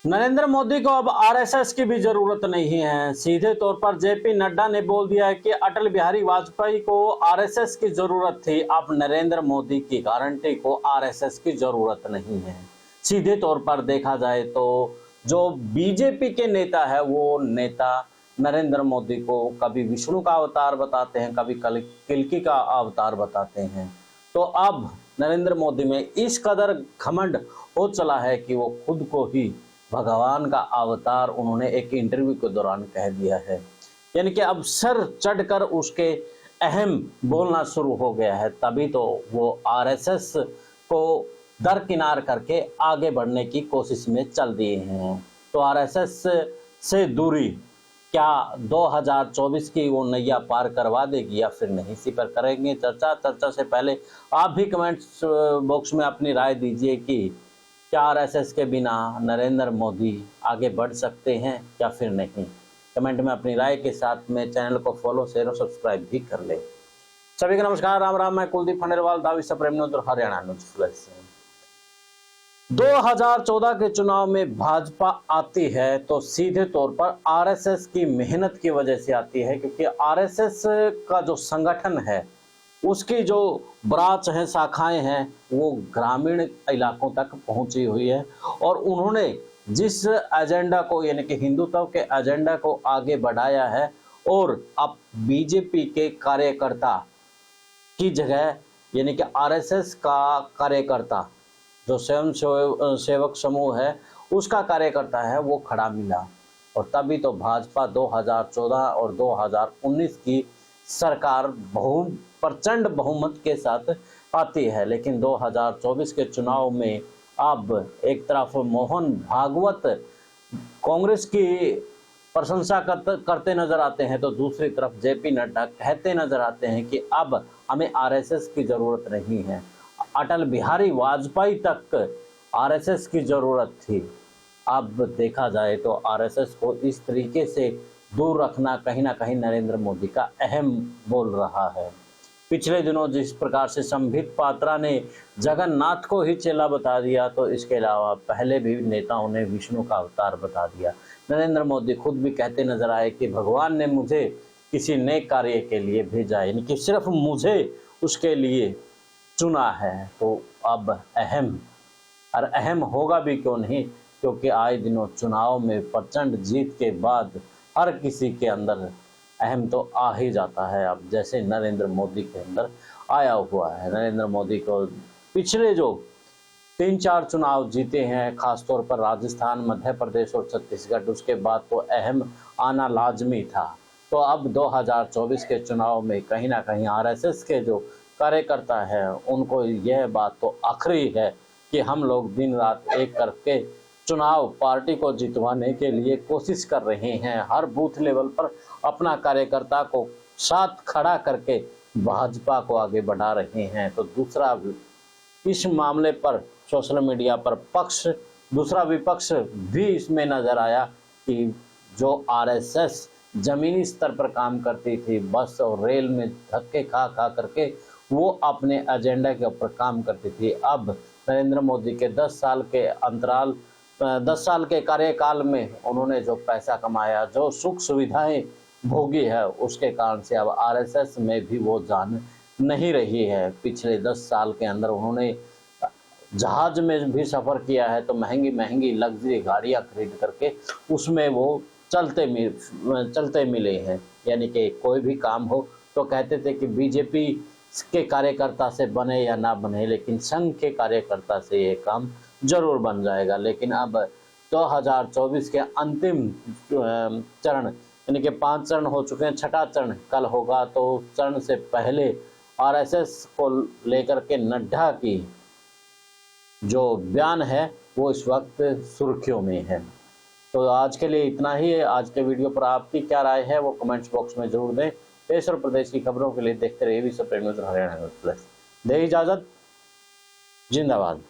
नरेंद्र मोदी को अब आरएसएस की भी जरूरत नहीं है। सीधे तौर पर जेपी नड्डा ने बोल दिया है कि अटल बिहारी वाजपेयी को आरएसएस की जरूरत थी, अब नरेंद्र मोदी की गारंटी को आरएसएस की जरूरत नहीं है। सीधे तौर पर देखा जाए तो जो बीजेपी के नेता है वो नेता नरेंद्र मोदी को कभी विष्णु का अवतार बताते हैं, कभी कल्कि का अवतार बताते हैं। तो अब नरेंद्र मोदी में इस कदर घमंड हो चला है कि वो खुद को ही भगवान का अवतार उन्होंने एक इंटरव्यू के दौरान कह दिया है। यानी कि अब सर चढ़कर उसके अहम बोलना शुरू हो गया है, तभी तो वो आरएसएस को दरकिनार करके आगे बढ़ने की कोशिश में चल दिए हैं। तो आरएसएस से दूरी क्या 2024 की वो नैया पार करवा देगी या फिर नहीं, इसी पर करेंगे चर्चा से पहले आप भी कमेंट्स बॉक्स में अपनी राय दीजिए कि क्या आरएसएस के बिना नरेंद्र मोदी आगे बढ़ सकते हैं या फिर नहीं। कमेंट में अपनी राय के साथ में चैनल को फॉलो शेयर और सब्सक्राइब भी कर ले। सभी को नमस्कार, राम राम। मैं कुलदीप खंडेलवाल, दावी सप्रेम न्यूज और हरियाणा न्यूज फ्लैश से। 2014 के चुनाव में भाजपा आती है तो सीधे तौर पर आरएसएस की मेहनत की वजह से आती है, क्योंकि आरएसएस का जो संगठन है उसकी जो ब्रांच हैं, शाखाएं हैं, वो ग्रामीण इलाकों तक पहुंची हुई है। और उन्होंने जिस एजेंडा को यानी कि हिंदुत्व के एजेंडा को आगे बढ़ाया है, और अब बीजेपी के कार्यकर्ता की जगह यानी कि आरएसएस का कार्यकर्ता जो स्वयं सेवक समूह है उसका कार्यकर्ता है वो खड़ा मिला। और तभी तो भाजपा 2014 और 2019 की सरकार प्रचंड बहुमत के साथ आती है। लेकिन 2024 के चुनाव में अब एक तरफ मोहन भागवत कांग्रेस की प्रशंसा करते नजर आते हैं, तो दूसरी तरफ जेपी नड्डा कहते नजर आते हैं कि अब हमें आरएसएस की जरूरत नहीं है। अटल बिहारी वाजपेयी तक आरएसएस की जरूरत थी। अब देखा जाए तो आरएसएस को इस तरीके से दूर रखना कहीं ना कहीं नरेंद्र मोदी का अहम बोल रहा है। पिछले दिनों जिस प्रकार से संबित पात्रा ने जगन्नाथ को ही चेला बता दिया, तो इसके अलावा पहले भी नेताओं ने विष्णु का अवतार बता दिया। नरेंद्र मोदी खुद भी कहते नजर आए कि भगवान ने मुझे किसी नेक कार्य के लिए भेजा, यानी कि सिर्फ मुझे उसके लिए चुना है। तो अब अहम होगा भी क्यों नहीं, क्योंकि आए दिनों चुनाव में प्रचंड जीत के बाद हर किसी के अंदर अहम तो आ ही जाता है। अब जैसे नरेंद्र मोदी के अंदर आया हुआ है। नरेंद्र मोदी को पिछले जो 3-4 चुनाव जीते हैं, खासतौर पर राजस्थान, मध्य प्रदेश और छत्तीसगढ़, उसके बाद तो अहम आना लाजमी था। तो अब 2024 के चुनाव में कहीं ना कहीं आरएसएस के जो कार्यकर्ता है उनको यह बात तो आखिरी है कि हम लोग दिन रात एक करके चुनाव पार्टी को जितवाने के लिए कोशिश कर रहे हैं। हर बूथ लेवल पर अपना कार्यकर्ता को साथ खड़ा करके भाजपा को आगे बढ़ा रहे हैं। तो दूसरा इस मामले पर सोशल मीडिया पर दूसरा विपक्ष भी इसमें नजर आया कि जो आरएसएस जमीनी स्तर पर काम करती थी, बस और रेल में धक्के खा करके वो अपने एजेंडा के ऊपर काम करती थी, अब नरेंद्र मोदी के 10 साल के कार्यकाल में उन्होंने जो पैसा कमाया, जो सुख सुविधाएं भोगी है, उसके कारण से अब आरएसएस में भी वो जान नहीं रही है। पिछले 10 साल के अंदर उन्होंने जहाज में भी सफ़र किया है, तो महंगी महंगी लग्जरी गाड़ियां खरीद करके उसमें वो चलते मिले हैं। यानी कि कोई भी काम हो तो कहते थे कि बीजेपी के कार्यकर्ता से बने या ना बने, लेकिन संघ के कार्यकर्ता से ये काम जरूर बन जाएगा। लेकिन अब 2024 के अंतिम चरण यानी कि 5 चरण हो चुके हैं, 6ठा चरण कल होगा। तो चरण से पहले आरएसएस को लेकर के नड्डा की जो बयान है वो इस वक्त सुर्खियों में है। तो आज के लिए इतना ही है। आज के वीडियो पर आपकी क्या राय है वो कमेंट्स बॉक्स में जरूर दें। देश और प्रदेश की खबरों के लिए देखते रहिए सप्रेम न्यूज हरियाणा न्यूज प्लस। दे इजाजत, जिंदाबाद।